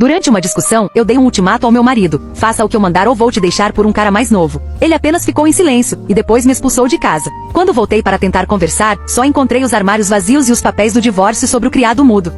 Durante uma discussão, eu dei um ultimato ao meu marido: faça o que eu mandar ou vou te deixar por um cara mais novo. Ele apenas ficou em silêncio, e depois me expulsou de casa. Quando voltei para tentar conversar, só encontrei os armários vazios e os papéis do divórcio sobre o criado mudo.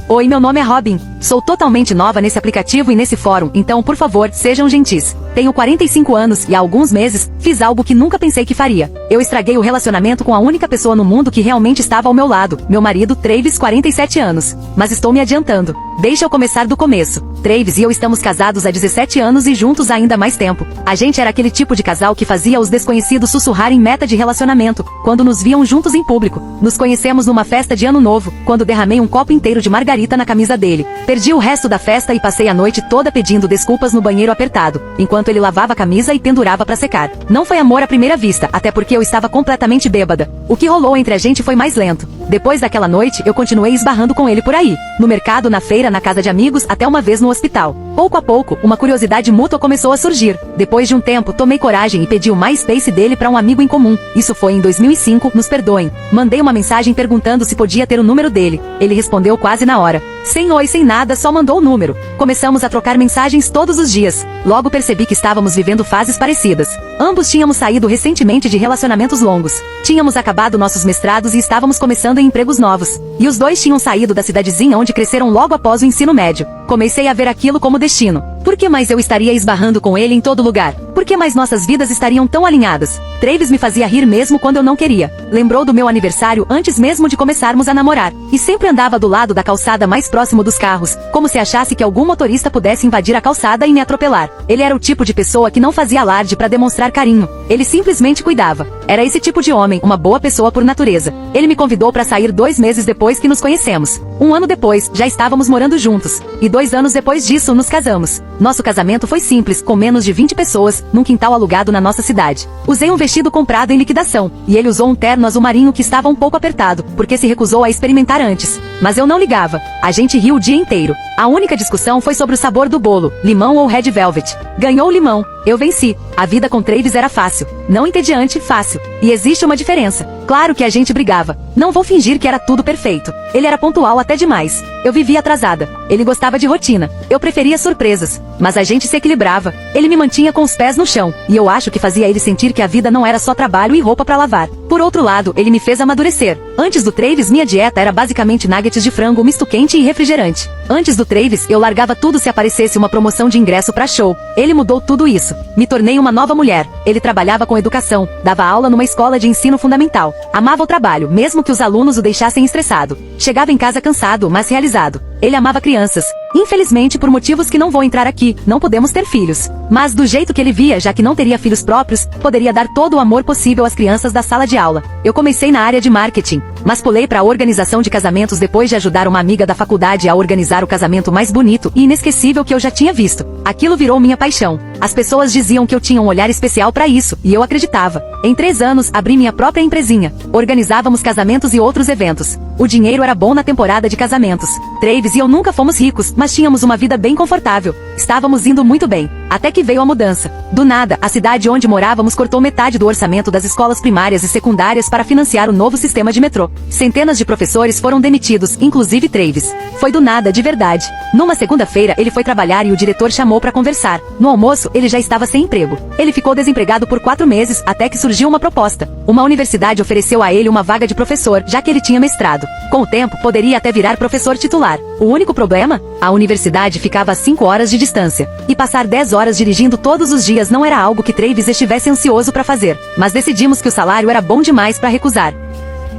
Oi, meu nome é Robin. Sou totalmente nova nesse aplicativo e nesse fórum, então por favor, sejam gentis. Tenho 45 anos e há alguns meses, fiz algo que nunca pensei que faria. Eu estraguei o relacionamento com a única pessoa no mundo que realmente estava ao meu lado, meu marido, Travis, 47 anos. Mas estou me adiantando. Deixa eu começar do começo. Travis e eu estamos casados há 17 anos e juntos há ainda mais tempo. A gente era aquele tipo de casal que fazia os desconhecidos sussurrar em meta de relacionamento, quando nos viam juntos em público. Nos conhecemos numa festa de ano novo, quando derramei um copo inteiro de margarita na camisa dele. Perdi o resto da festa e passei a noite toda pedindo desculpas no banheiro apertado, enquanto ele lavava a camisa e pendurava para secar. Não foi amor à primeira vista, até porque eu estava completamente bêbada. O que rolou entre a gente foi mais lento. Depois daquela noite, eu continuei esbarrando com ele por aí. No mercado, na feira, na casa de amigos, até uma vez no hospital. Pouco a pouco, uma curiosidade mútua começou a surgir. Depois de um tempo, tomei coragem e pedi o MySpace dele para um amigo em comum. Isso foi em 2005, nos perdoem. Mandei uma mensagem perguntando se podia ter o número dele. Ele respondeu quase na hora. Sem oi, sem nada, só mandou o número. Começamos a trocar mensagens todos os dias. Logo percebi que estávamos vivendo fases parecidas. Ambos tínhamos saído recentemente de relacionamentos longos. Tínhamos acabado nossos mestrados e estávamos começando em empregos novos. E os dois tinham saído da cidadezinha onde cresceram logo após o ensino médio. Comecei a ver aquilo como destino. Por que mais eu estaria esbarrando com ele em todo lugar? Por que mais nossas vidas estariam tão alinhadas? Travis me fazia rir mesmo quando eu não queria. Lembrou do meu aniversário antes mesmo de começarmos a namorar. E sempre andava do lado da calçada mais próximo dos carros, como se achasse que algum motorista pudesse invadir a calçada e me atropelar. Ele era o tipo de pessoa que não fazia alarde para demonstrar carinho. Ele simplesmente cuidava. Era esse tipo de homem, uma boa pessoa por natureza. Ele me convidou para sair 2 meses depois que nos conhecemos. 1 ano depois, já estávamos morando juntos. E 2 anos depois disso, nos casamos. Nosso casamento foi simples, com menos de 20 pessoas, num quintal alugado na nossa cidade. Usei um vestido comprado em liquidação, e ele usou um terno azul marinho que estava um pouco apertado, porque se recusou a experimentar antes. Mas eu não ligava. A gente riu o dia inteiro. A única discussão foi sobre o sabor do bolo, limão ou red velvet. Ganhou o limão. Eu venci. A vida com Travis era fácil. Não entediante, fácil. E existe uma diferença. Claro que a gente brigava. Não vou fingir que era tudo perfeito. Ele era pontual até demais. Eu vivia atrasada. Ele gostava de rotina. Eu preferia surpresas. Mas a gente se equilibrava. Ele me mantinha com os pés no chão. E eu acho que fazia ele sentir que a vida não era só trabalho e roupa pra lavar. Por outro lado, ele me fez amadurecer. Antes do Travis, minha dieta era basicamente nuggets de frango, misto quente e refrigerante. Antes do Travis, eu largava tudo se aparecesse uma promoção de ingresso pra show. Ele mudou tudo isso. Me tornei uma nova mulher. Ele trabalhava com educação, dava aula numa escola de ensino fundamental. Amava o trabalho, mesmo que os alunos o deixassem estressado. Chegava em casa cansado, mas realizado. Ele amava crianças. Infelizmente, por motivos que não vou entrar aqui, não podemos ter filhos. Mas do jeito que ele via, já que não teria filhos próprios, poderia dar todo o amor possível às crianças da sala de aula. Eu comecei na área de marketing, mas pulei para a organização de casamentos depois de ajudar uma amiga da faculdade a organizar o casamento mais bonito e inesquecível que eu já tinha visto. Aquilo virou minha paixão. As pessoas diziam que eu tinha um olhar especial para isso, e eu acreditava. Em 3 anos, abri minha própria empresinha. Organizávamos casamentos e outros eventos. O dinheiro era bom na temporada de casamentos. Travis e eu nunca fomos ricos, mas tínhamos uma vida bem confortável. Estávamos indo muito bem. Até que veio a mudança. Do nada, a cidade onde morávamos cortou metade do orçamento das escolas primárias e secundárias para financiar o novo sistema de metrô. Centenas de professores foram demitidos, inclusive Travis. Foi do nada, de verdade. Numa segunda-feira, ele foi trabalhar e o diretor chamou para conversar. No almoço, ele já estava sem emprego. Ele ficou desempregado por 4 meses, até que surgiu uma proposta. Uma universidade ofereceu a ele uma vaga de professor, já que ele tinha mestrado. Com o tempo, poderia até virar professor titular. O único problema? A universidade ficava a 5 horas de distância. E passar 10 horas dirigindo todos os dias não era algo que Travis estivesse ansioso para fazer. Mas decidimos que o salário era bom demais para recusar.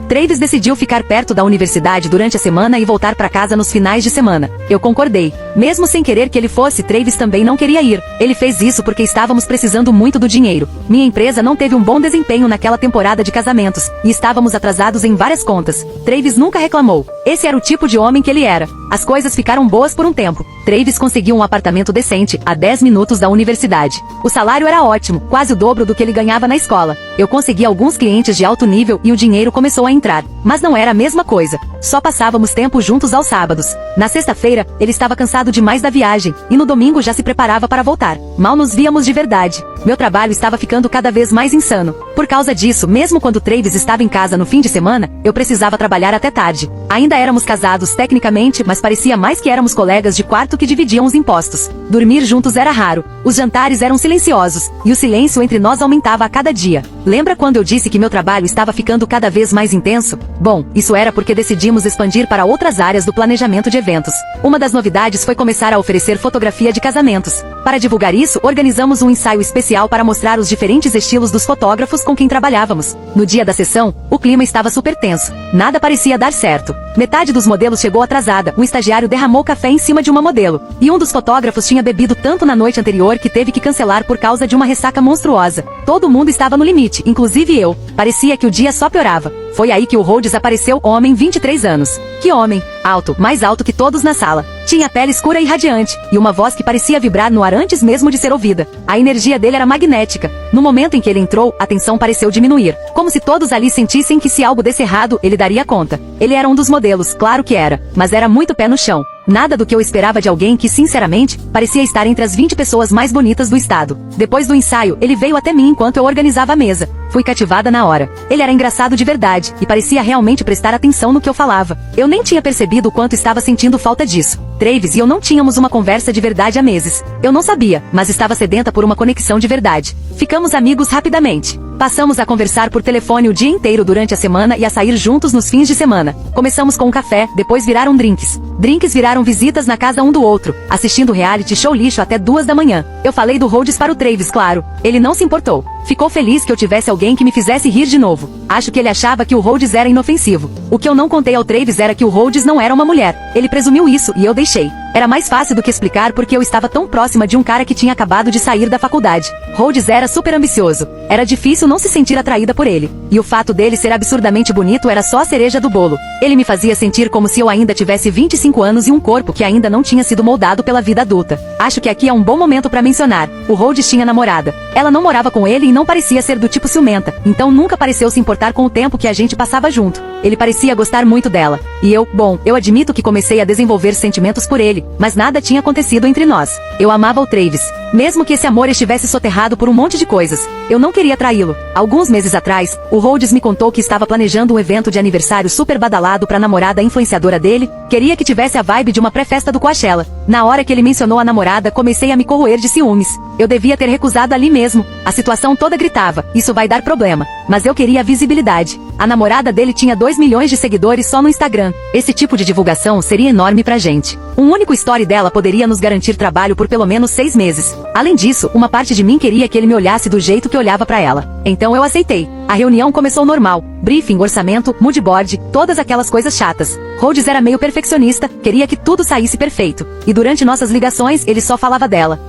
Travis decidiu ficar perto da universidade durante a semana e voltar para casa nos finais de semana. Eu concordei. Mesmo sem querer que ele fosse, Travis também não queria ir. Ele fez isso porque estávamos precisando muito do dinheiro. Minha empresa não teve um bom desempenho naquela temporada de casamentos, e estávamos atrasados em várias contas. Travis nunca reclamou. Esse era o tipo de homem que ele era. As coisas ficaram boas por um tempo. Travis conseguiu um apartamento decente, a 10 minutos da universidade. O salário era ótimo, quase o dobro do que ele ganhava na escola. Eu consegui alguns clientes de alto nível e o dinheiro começou a entrar. Mas não era a mesma coisa. Só passávamos tempo juntos aos sábados. Na sexta-feira, ele estava cansado demais da viagem, e no domingo já se preparava para voltar. Mal nos víamos de verdade. Meu trabalho estava ficando cada vez mais insano. Por causa disso, mesmo quando Travis estava em casa no fim de semana, eu precisava trabalhar até tarde. Ainda éramos casados tecnicamente, mas parecia mais que éramos colegas de quarto que dividiam os impostos. Dormir juntos era raro, os jantares eram silenciosos, e o silêncio entre nós aumentava a cada dia. Lembra quando eu disse que meu trabalho estava ficando cada vez mais intenso? Bom, isso era porque decidimos expandir para outras áreas do planejamento de eventos. Uma das novidades foi começar a oferecer fotografia de casamentos. Para divulgar isso, organizamos um ensaio especial para mostrar os diferentes estilos dos fotógrafos com quem trabalhávamos. No dia da sessão, o clima estava super tenso. Nada parecia dar certo. Metade dos modelos chegou atrasada, um estagiário derramou café em cima de uma modelo. E um dos fotógrafos tinha bebido tanto na noite anterior que teve que cancelar por causa de uma ressaca monstruosa. Todo mundo estava no limite, inclusive eu. Parecia que o dia só piorava. Foi aí que o Rhodes apareceu, homem 23 anos. Que homem! Alto, mais alto que todos na sala. Tinha pele escura e radiante, e uma voz que parecia vibrar no ar antes mesmo de ser ouvida. A energia dele era magnética. No momento em que ele entrou, a tensão pareceu diminuir. Como se todos ali sentissem que se algo desse errado, ele daria conta. Ele era um dos modelos, claro que era, mas era muito pé no chão. Nada do que eu esperava de alguém que, sinceramente, parecia estar entre as 20 pessoas mais bonitas do estado. Depois do ensaio, ele veio até mim enquanto eu organizava a mesa. Fui cativada na hora. Ele era engraçado de verdade, e parecia realmente prestar atenção no que eu falava. Eu nem tinha percebido o quanto estava sentindo falta disso. Travis e eu não tínhamos uma conversa de verdade há meses. Eu não sabia, mas estava sedenta por uma conexão de verdade. Ficamos amigos rapidamente. Passamos a conversar por telefone o dia inteiro durante a semana e a sair juntos nos fins de semana. Começamos com um café, depois viraram drinks. Drinks viraram visitas na casa um do outro, assistindo reality show lixo até 2 da manhã. Eu falei do Rhodes para o Travis, claro. Ele não se importou. Ficou feliz que eu tivesse alguém que me fizesse rir de novo. Acho que ele achava que o Rhodes era inofensivo. O que eu não contei ao Travis era que o Rhodes não era uma mulher. Ele presumiu isso e eu deixei. Era mais fácil do que explicar porque eu estava tão próxima de um cara que tinha acabado de sair da faculdade. Rhodes era super ambicioso. Era difícil não se sentir atraída por ele. E o fato dele ser absurdamente bonito era só a cereja do bolo. Ele me fazia sentir como se eu ainda tivesse 25 anos e um corpo que ainda não tinha sido moldado pela vida adulta. Acho que aqui é um bom momento para mencionar. O Rhodes tinha namorada. Ela não morava com ele e não parecia ser do tipo ciumenta, então nunca pareceu se importar com o tempo que a gente passava junto. Ele parecia gostar muito dela. E eu admito que comecei a desenvolver sentimentos por ele, mas nada tinha acontecido entre nós. Eu amava o Travis. Mesmo que esse amor estivesse soterrado por um monte de coisas, eu não queria traí-lo. Alguns meses atrás, o Rhodes me contou que estava planejando um evento de aniversário super badalado para a namorada influenciadora dele, queria que tivesse a vibe de uma pré-festa do Coachella. Na hora que ele mencionou a namorada, comecei a me corroer de ciúmes. Eu devia ter recusado ali mesmo. A situação toda gritava, isso vai dar problema. Mas eu queria visibilidade. A namorada dele tinha 2 milhões de seguidores só no Instagram. Esse tipo de divulgação seria enorme pra gente. Um único story dela poderia nos garantir trabalho por pelo menos 6 meses. Além disso, uma parte de mim queria que ele me olhasse do jeito que olhava pra ela. Então eu aceitei. A reunião começou normal. Briefing, orçamento, mood board, todas aquelas coisas chatas. Rhodes era meio perfeccionista, queria que tudo saísse perfeito. E durante nossas ligações, ele só falava dela.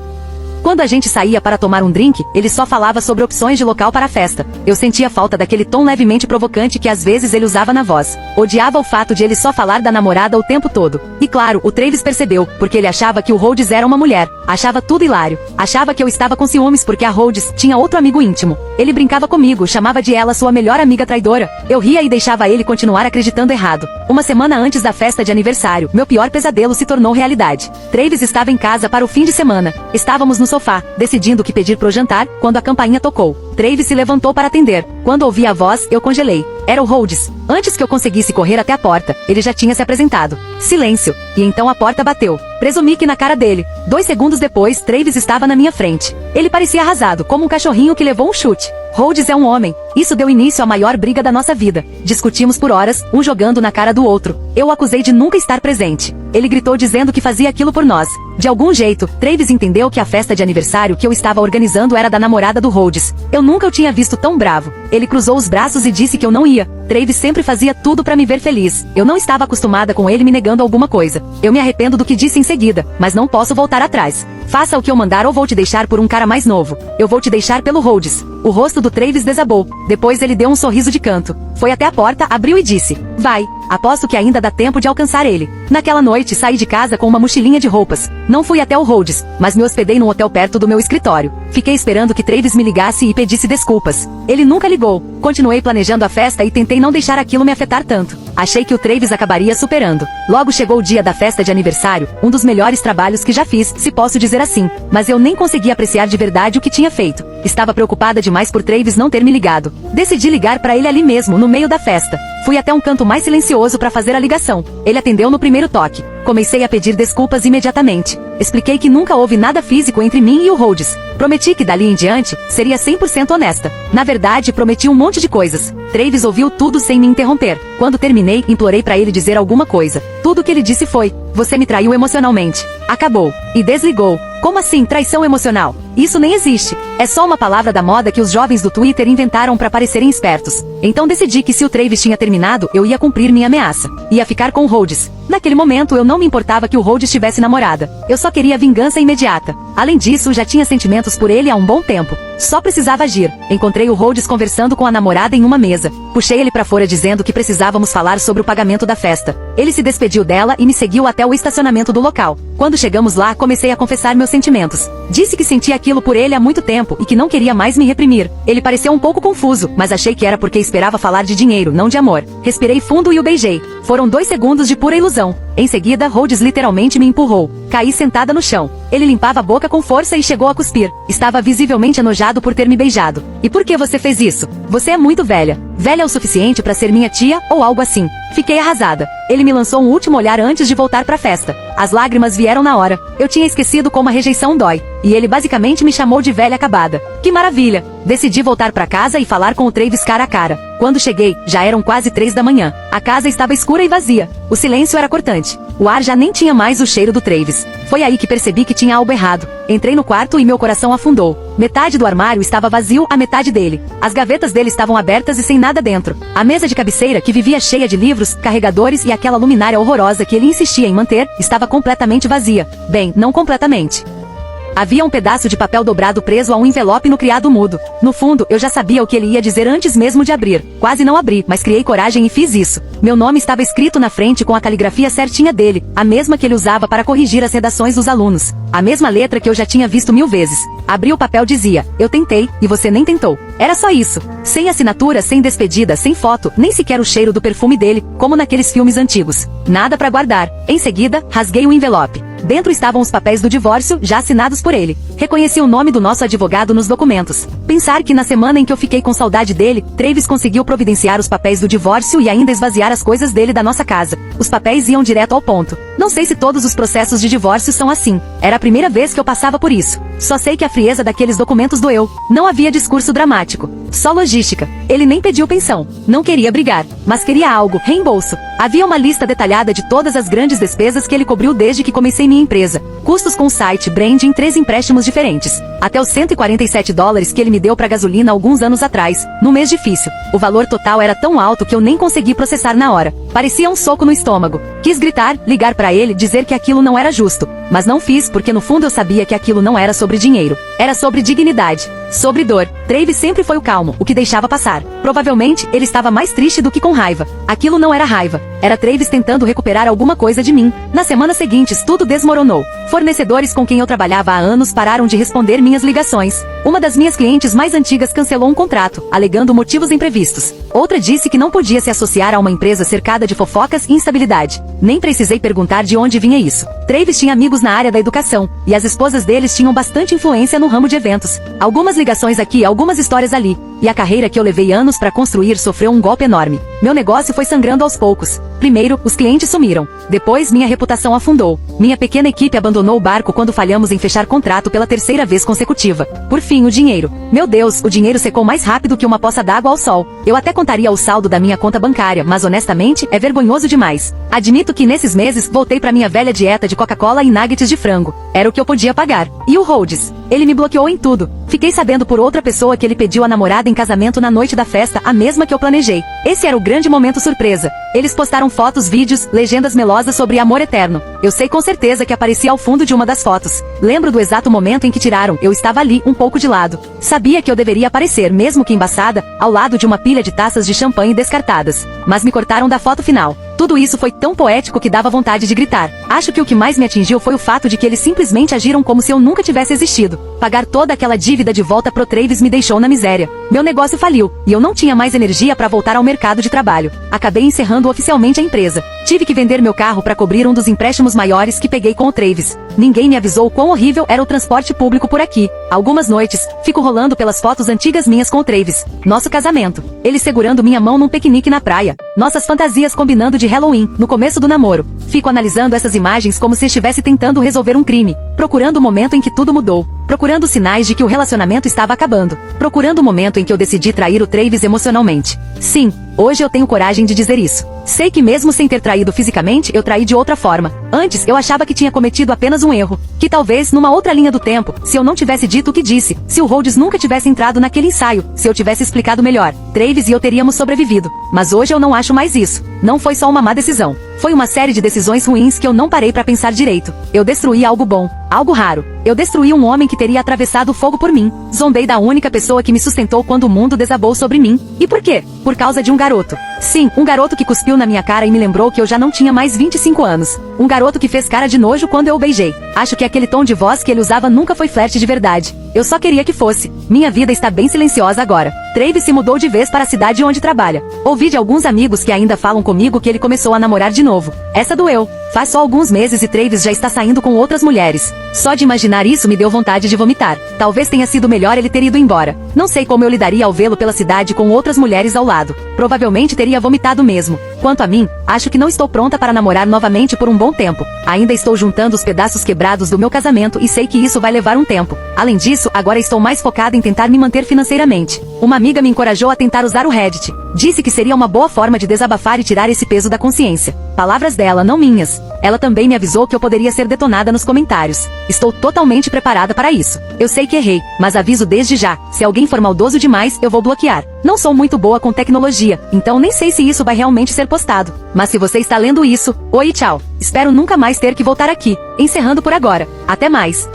Quando a gente saía para tomar um drink, ele só falava sobre opções de local para a festa. Eu sentia falta daquele tom levemente provocante que às vezes ele usava na voz. Odiava o fato de ele só falar da namorada o tempo todo. E claro, o Travis percebeu, porque ele achava que o Rhodes era uma mulher. Achava tudo hilário. Achava que eu estava com ciúmes porque a Rhodes tinha outro amigo íntimo. Ele brincava comigo, chamava de ela sua melhor amiga traidora. Eu ria e deixava ele continuar acreditando errado. Uma semana antes da festa de aniversário, meu pior pesadelo se tornou realidade. Travis estava em casa para o fim de semana. Estávamos no sofá, decidindo o que pedir pro jantar, quando a campainha tocou. Travis se levantou para atender. Quando ouvi a voz, eu congelei. Era o Rhodes. Antes que eu conseguisse correr até a porta, ele já tinha se apresentado. Silêncio. E então a porta bateu. Presumi que na cara dele. 2 segundos depois, Travis estava na minha frente. Ele parecia arrasado, como um cachorrinho que levou um chute. Rhodes é um homem. Isso deu início à maior briga da nossa vida. Discutimos por horas, um jogando na cara do outro. Eu o acusei de nunca estar presente. Ele gritou dizendo que fazia aquilo por nós. De algum jeito, Travis entendeu que a festa de aniversário que eu estava organizando era da namorada do Rhodes. Eu nunca o tinha visto tão bravo. Ele cruzou os braços e disse que eu não ia. Travis sempre fazia tudo para me ver feliz. Eu não estava acostumada com ele me negando alguma coisa. Eu me arrependo do que disse em seguida, mas não posso voltar atrás. Faça o que eu mandar ou vou te deixar por um cara mais novo. Eu vou te deixar pelo Rhodes. O rosto do Travis desabou. Depois ele deu um sorriso de canto. Foi até a porta, abriu e disse: vai. Aposto que ainda dá tempo de alcançar ele. Naquela noite saí de casa com uma mochilinha de roupas. Não fui até o Rhodes, mas me hospedei num hotel perto do meu escritório. Fiquei esperando que Travis me ligasse e pedisse desculpas. Ele nunca ligou. Continuei planejando a festa e tentei não deixar aquilo me afetar tanto. Achei que o Travis acabaria superando. Logo chegou o dia da festa de aniversário, um dos melhores trabalhos que já fiz, se posso dizer assim. Mas eu nem consegui apreciar de verdade o que tinha feito. Estava preocupada demais por Travis não ter me ligado. Decidi ligar para ele ali mesmo, no meio da festa. Fui até um canto mais silencioso para fazer a ligação. Ele atendeu no primeiro toque. Comecei a pedir desculpas imediatamente. Expliquei que nunca houve nada físico entre mim e o Rhodes. Prometi que dali em diante, seria 100% honesta. Na verdade, prometi um monte de coisas. Travis ouviu tudo sem me interromper. Quando terminei, implorei para ele dizer alguma coisa. Tudo o que ele disse foi: "Você me traiu emocionalmente." Acabou. E desligou. Como assim, traição emocional? Isso nem existe. É só uma palavra da moda que os jovens do Twitter inventaram para parecerem espertos. Então decidi que se o Travis tinha terminado, eu ia cumprir minha ameaça. Ia ficar com o Rhodes. Naquele momento eu não me importava que o Rhodes tivesse namorada. Eu só queria vingança imediata. Além disso, já tinha sentimentos por ele há um bom tempo. Só precisava agir. Encontrei o Rhodes conversando com a namorada em uma mesa. Puxei ele pra fora dizendo que precisávamos falar sobre o pagamento da festa. Ele se despediu dela e me seguiu até o estacionamento do local. Quando chegamos lá, comecei a confessar meus sentimentos. Disse que sentia aquilo por ele há muito tempo e que não queria mais me reprimir. Ele pareceu um pouco confuso, mas achei que era porque esperava falar de dinheiro, não de amor. Respirei fundo e o beijei. Foram 2 segundos de pura ilusão. Em seguida, Rhodes literalmente me empurrou. Caí sentada no chão. Ele limpava a boca com força e chegou a cuspir. Estava visivelmente enojado por ter me beijado. "E por que você fez isso? Você é muito velha. Velha o suficiente para ser minha tia, ou algo assim." Fiquei arrasada. Ele me lançou um último olhar antes de voltar pra festa. As lágrimas vieram na hora. Eu tinha esquecido como a rejeição dói. E ele basicamente me chamou de velha acabada. Que maravilha! Decidi voltar pra casa e falar com o Travis cara a cara. Quando cheguei, já eram quase 3 da manhã. A casa estava escura e vazia. O silêncio era cortante. O ar já nem tinha mais o cheiro do Travis. Foi aí que percebi que tinha algo errado. Entrei no quarto e meu coração afundou. Metade do armário estava vazio, a metade dele. As gavetas dele estavam abertas e sem nada dentro. A mesa de cabeceira, que vivia cheia de livros, carregadores e aquela luminária horrorosa que ele insistia em manter, estava completamente vazia. Bem, não completamente. Havia um pedaço de papel dobrado preso a um envelope no criado mudo. No fundo, eu já sabia o que ele ia dizer antes mesmo de abrir. Quase não abri, mas criei coragem e fiz isso. Meu nome estava escrito na frente com a caligrafia certinha dele, a mesma que ele usava para corrigir as redações dos alunos. A mesma letra que eu já tinha visto 1000 vezes. Abri o papel, dizia: "Eu tentei, e você nem tentou." Era só isso. Sem assinatura, sem despedida, sem foto, nem sequer o cheiro do perfume dele, como naqueles filmes antigos. Nada para guardar. Em seguida, rasguei o envelope. Dentro estavam os papéis do divórcio, já assinados por ele. Reconheci o nome do nosso advogado nos documentos. Pensar que na semana em que eu fiquei com saudade dele, Travis conseguiu providenciar os papéis do divórcio e ainda esvaziar as coisas dele da nossa casa. Os papéis iam direto ao ponto. Não sei se todos os processos de divórcio são assim. Era a primeira vez que eu passava por isso. Só sei que a frieza daqueles documentos doeu. Não havia discurso dramático. Só logística. Ele nem pediu pensão. Não queria brigar. Mas queria algo, reembolso. Havia uma lista detalhada de todas as grandes despesas que ele cobriu desde que comecei minha empresa. Custos com site, branding, 3 empréstimos diferentes. Até os $147 que ele me deu pra gasolina alguns anos atrás, num mês difícil. O valor total era tão alto que eu nem consegui processar na hora. Parecia um soco no estômago. Quis gritar, ligar pra ele, dizer que aquilo não era justo. Mas não fiz porque no fundo eu sabia que aquilo não era sobre dinheiro. Era sobre dignidade. Sobre dor. Travis sempre foi o calmo, o que deixava passar. Provavelmente, ele estava mais triste do que com raiva. Aquilo não era raiva. Era Travis tentando recuperar alguma coisa de mim. Nas semanas seguintes, tudo desmoronou. Fornecedores com quem eu trabalhava há anos pararam de responder minhas ligações. Uma das minhas clientes mais antigas cancelou um contrato, alegando motivos imprevistos. Outra disse que não podia se associar a uma empresa cercada de fofocas e instabilidade. Nem precisei perguntar de onde vinha isso. Travis tinha amigos na área da educação, e as esposas deles tinham bastante influência no ramo de eventos. Algumas ligações aqui, algumas histórias ali. E a carreira que eu levei anos para construir sofreu um golpe enorme. Meu negócio foi sangrando aos poucos. Primeiro, os clientes sumiram. Depois, minha reputação afundou. Minha pequena equipe abandonou o barco quando falhamos em fechar contrato pela 3ª vez consecutiva. Por fim, o dinheiro. Meu Deus, o dinheiro secou mais rápido que uma poça d'água ao sol. Eu até contaria o saldo da minha conta bancária, mas honestamente, é vergonhoso demais. Admito que nesses meses, voltei pra minha velha dieta de Coca-Cola e nuggets de frango. Era o que eu podia pagar. E o Rhodes? Ele me bloqueou em tudo. Fiquei sabendo por outra pessoa que ele pediu a namorada em casamento na noite da festa, a mesma que eu planejei. Esse era o grande momento surpresa. Eles postaram fotos, vídeos, legendas melosas sobre amor eterno. Eu sei com certeza que aparecia ao fundo de uma das fotos. Lembro do exato momento em que tiraram, eu estava ali, um pouco de lado. Sabia que eu deveria aparecer, mesmo que embaçada, ao lado de uma pilha de taças de champanhe descartadas. Mas me cortaram da foto final. Tudo isso foi tão poético que dava vontade de gritar. Acho que o que mais me atingiu foi o fato de que eles simplesmente agiram como se eu nunca tivesse existido. Pagar toda aquela dívida de volta pro Travis me deixou na miséria. Meu negócio faliu, e eu não tinha mais energia para voltar ao mercado de trabalho. Acabei encerrando oficialmente a empresa. Tive que vender meu carro para cobrir um dos empréstimos maiores que peguei com o Travis. Ninguém me avisou quão horrível era o transporte público por aqui. Algumas noites, fico rolando pelas fotos antigas minhas com o Travis. Nosso casamento. Ele segurando minha mão num piquenique na praia. Nossas fantasias combinando de Halloween, no começo do namoro. Fico analisando essas imagens como se estivesse tentando resolver um crime. Procurando o momento em que tudo mudou. Procurando sinais de que o relacionamento estava acabando. Procurando o momento em que eu decidi trair o Travis emocionalmente. Sim, hoje eu tenho coragem de dizer isso. Sei que mesmo sem ter traído fisicamente, eu traí de outra forma. Antes, eu achava que tinha cometido apenas um erro. Que talvez, numa outra linha do tempo, se eu não tivesse dito o que disse, se o Rhodes nunca tivesse entrado naquele ensaio, se eu tivesse explicado melhor, Travis e eu teríamos sobrevivido. Mas hoje eu não acho mais isso. Não foi só uma má decisão. Foi uma série de decisões ruins que eu não parei pra pensar direito. Eu destruí algo bom, algo raro. Eu destruí um homem que teria atravessado o fogo por mim. Zombei da única pessoa que me sustentou quando o mundo desabou sobre mim. E por quê? Por causa de um garoto. Sim, um garoto que cuspiu na minha cara e me lembrou que eu já não tinha mais 25 anos. Um garoto que fez cara de nojo quando eu o beijei. Acho que aquele tom de voz que ele usava nunca foi flerte de verdade. Eu só queria que fosse. Minha vida está bem silenciosa agora. Travis se mudou de vez para a cidade onde trabalha. Ouvi de alguns amigos que ainda falam comigo que ele começou a namorar de novo. Essa doeu. Faz só alguns meses e Travis já está saindo com outras mulheres. Só de imaginar isso me deu vontade de vomitar. Talvez tenha sido melhor ele ter ido embora. Não sei como eu lidaria ao vê-lo pela cidade com outras mulheres ao lado. Provavelmente teria vomitado mesmo. Quanto a mim, acho que não estou pronta para namorar novamente por um bom tempo. Ainda estou juntando os pedaços quebrados do meu casamento e sei que isso vai levar um tempo. Além disso, agora estou mais focada em tentar me manter financeiramente. Uma amiga me encorajou a tentar usar o Reddit. Disse que seria uma boa forma de desabafar e tirar esse peso da consciência. Palavras dela, não minhas. Ela também me avisou que eu poderia ser detonada nos comentários. Estou totalmente preparada para isso. Eu sei que errei, mas aviso desde já. Se alguém for maldoso demais, eu vou bloquear. Não sou muito boa com tecnologia, então nem sei se isso vai realmente ser postado. Mas se você está lendo isso, oi e tchau. Espero nunca mais ter que voltar aqui. Encerrando por agora. Até mais.